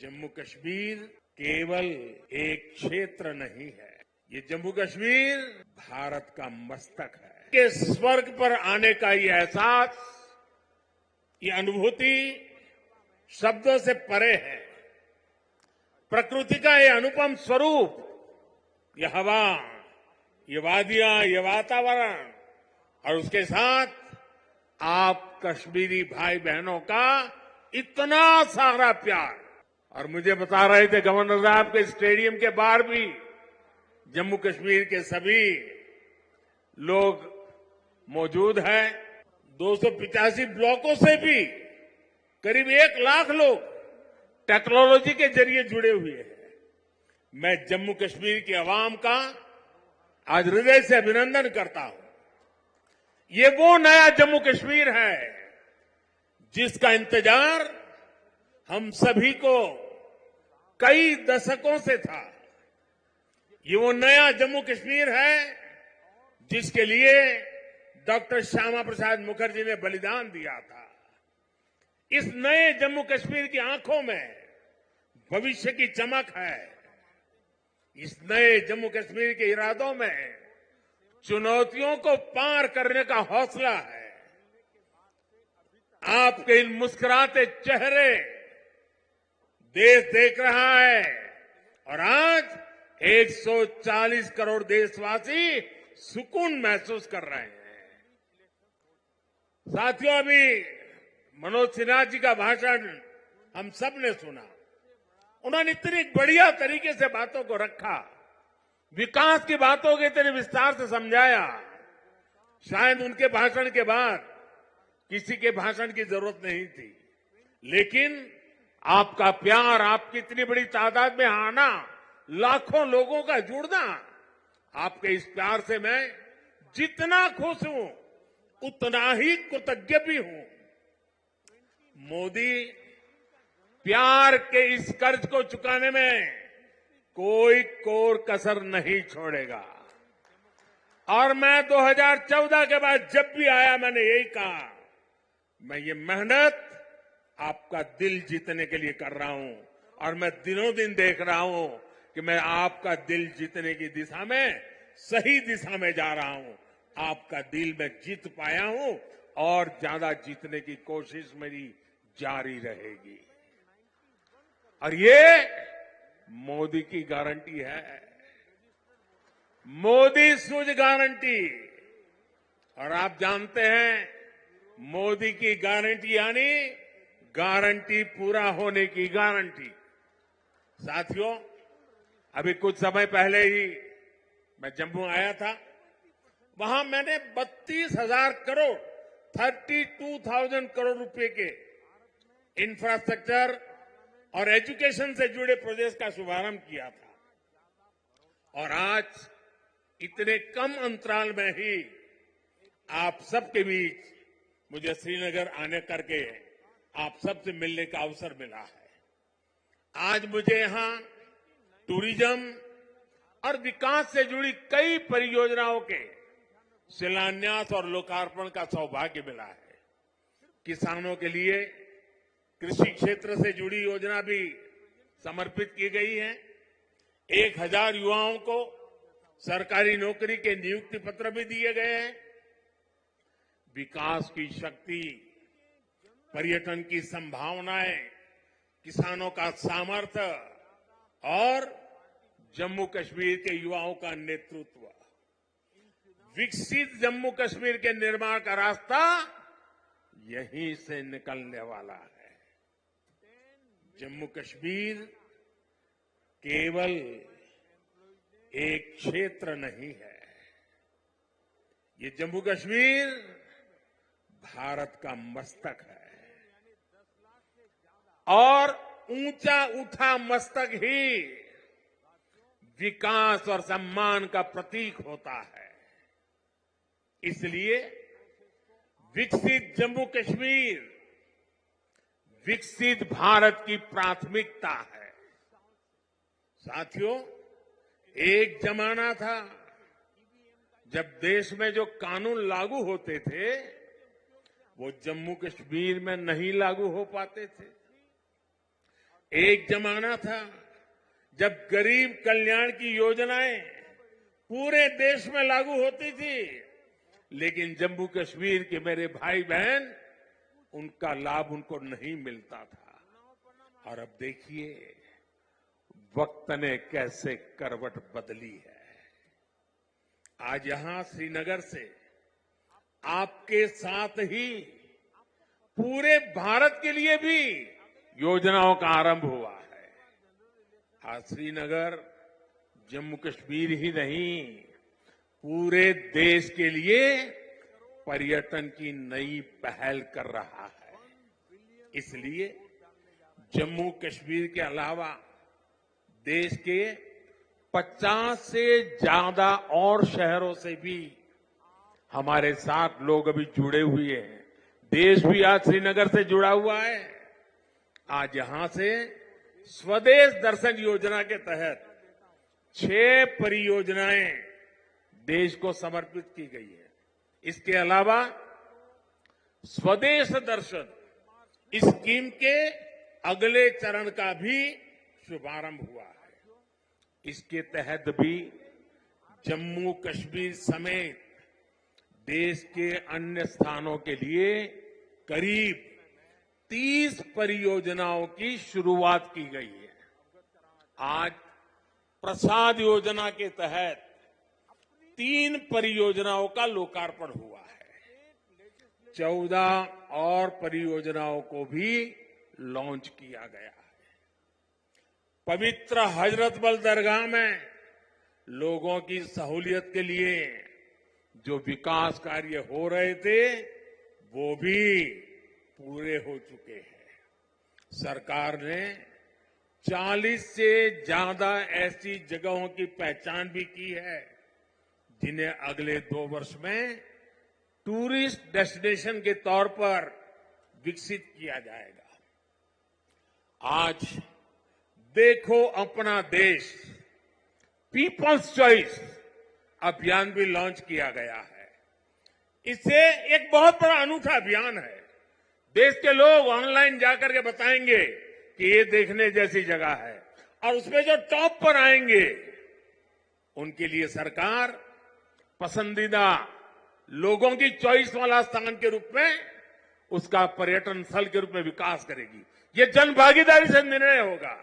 जम्मू कश्मीर केवल एक क्षेत्र नहीं है, ये जम्मू कश्मीर भारत का मस्तक है। के स्वर्ग पर आने का ये एहसास, ये अनुभूति शब्दों से परे है। प्रकृति का ये अनुपम स्वरूप, ये हवा, ये वादियां, ये वातावरण और उसके साथ आप कश्मीरी भाई बहनों का इतना सारा प्यार। और मुझे बता रहे थे गवर्नर साहब के स्टेडियम के बाहर भी जम्मू कश्मीर के सभी लोग मौजूद हैं। 285 ब्लॉकों से भी करीब 1 लाख लोग टेक्नोलॉजी के जरिए जुड़े हुए हैं। मैं जम्मू कश्मीर की आवाम का आज हृदय से अभिनंदन करता हूं। ये वो नया जम्मू कश्मीर है जिसका इंतजार हम सभी को कई दशकों से था। ये वो नया जम्मू कश्मीर है जिसके लिए डॉक्टर श्यामा प्रसाद मुखर्जी ने बलिदान दिया था। इस नए जम्मू कश्मीर की आंखों में भविष्य की चमक है। इस नए जम्मू कश्मीर के इरादों में चुनौतियों को पार करने का हौसला है। आपके इन मुस्कुराते चेहरे देश देख रहा है और आज 140 करोड़ देशवासी सुकून महसूस कर रहे हैं। साथियों, अभी मनोज सिन्हा जी का भाषण हम सब ने सुना। उन्होंने इतनी बढ़िया तरीके से बातों को रखा, विकास की बातों के इतने विस्तार से समझाया। शायद उनके भाषण के बाद किसी के भाषण की जरूरत नहीं थी, लेकिन आपका प्यार, आपकी इतनी बड़ी तादाद में आना, लाखों लोगों का जुड़ना, आपके इस प्यार से मैं जितना खुश हूं उतना ही कृतज्ञ भी हूं। मोदी प्यार के इस कर्ज को चुकाने में कोई कोर कसर नहीं छोड़ेगा। और मैं 2014 के बाद जब भी आया मैंने यही कहा, मैं ये मेहनत आपका दिल जीतने के लिए कर रहा हूं और मैं दिनों दिन देख रहा हूं कि मैं आपका दिल जीतने की दिशा में सही दिशा में जा रहा हूं। आपका दिल मैं जीत पाया हूं और ज्यादा जीतने की कोशिश मेरी जारी रहेगी। और ये मोदी की गारंटी है, मोदी सूझ गारंटी। और आप जानते हैं मोदी की गारंटी यानी गारंटी पूरा होने की गारंटी। साथियों, अभी कुछ समय पहले ही मैं जम्मू आया था। वहां मैंने 32,000 करोड़ 32,000 करोड़ रुपए के इंफ्रास्ट्रक्चर और एजुकेशन से जुड़े प्रोजेक्ट का शुभारंभ किया था। और आज इतने कम अंतराल में ही आप सबके बीच मुझे श्रीनगर आने करके आप सबसे मिलने का अवसर मिला है। आज मुझे यहां टूरिज्म और विकास से जुड़ी कई परियोजनाओं के शिलान्यास और लोकार्पण का सौभाग्य मिला है। किसानों के लिए कृषि क्षेत्र से जुड़ी योजना भी समर्पित की गई है। 1,000 युवाओं को सरकारी नौकरी के नियुक्ति पत्र भी दिए गए हैं। विकास की शक्ति, पर्यटन की संभावनाएं, किसानों का सामर्थ्य और जम्मू कश्मीर के युवाओं का नेतृत्व, विकसित जम्मू कश्मीर के निर्माण का रास्ता यहीं से निकलने वाला है। जम्मू कश्मीर केवल एक क्षेत्र नहीं है, ये जम्मू कश्मीर भारत का मस्तक है। और ऊंचा उठा मस्तक ही विकास और सम्मान का प्रतीक होता है। इसलिए विकसित जम्मू कश्मीर विकसित भारत की प्राथमिकता है। साथियों, एक जमाना था जब देश में जो कानून लागू होते थे वो जम्मू कश्मीर में नहीं लागू हो पाते थे। एक जमाना था जब गरीब कल्याण की योजनाएं पूरे देश में लागू होती थी, लेकिन जम्मू कश्मीर के मेरे भाई बहन उनका लाभ उनको नहीं मिलता था। और अब देखिए वक्त ने कैसे करवट बदली है। आज यहां श्रीनगर से आपके साथ ही पूरे भारत के लिए भी योजनाओं का आरंभ हुआ है। आज श्रीनगर जम्मू कश्मीर ही नहीं, पूरे देश के लिए पर्यटन की नई पहल कर रहा है। इसलिए जम्मू कश्मीर के अलावा देश के 50 से ज्यादा और शहरों से भी हमारे साथ लोग अभी जुड़े हुए हैं। देश भी आज श्रीनगर से जुड़ा हुआ है। आज यहां से स्वदेश दर्शन योजना के तहत 6 परियोजनाएं देश को समर्पित की गई है। इसके अलावा स्वदेश दर्शन स्कीम के अगले चरण का भी शुभारंभ हुआ है। इसके तहत भी जम्मू कश्मीर समेत देश के अन्य स्थानों के लिए करीब 30 परियोजनाओं की शुरुआत की गई है। आज प्रसाद योजना के तहत 3 परियोजनाओं का लोकार्पण हुआ है। 14 और परियोजनाओं को भी लॉन्च किया गया है। पवित्र हजरत बल दरगाह में लोगों की सहूलियत के लिए जो विकास कार्य हो रहे थे वो भी पूरे हो चुके हैं। सरकार ने 40 से ज्यादा ऐसी जगहों की पहचान भी की है जिन्हें अगले 2 वर्ष में टूरिस्ट डेस्टिनेशन के तौर पर विकसित किया जाएगा। आज देखो अपना देश पीपल्स चॉइस अभियान भी लॉन्च किया गया है। इससे एक बहुत बड़ा अनूठा अभियान है। देश के लोग ऑनलाइन जाकर के बताएंगे कि ये देखने जैसी जगह है, और उसमें जो टॉप पर आएंगे उनके लिए सरकार पसंदीदा लोगों की चॉइस वाला स्थान के रूप में उसका पर्यटन स्थल के रूप में विकास करेगी। ये जन भागीदारी से निर्णय होगा।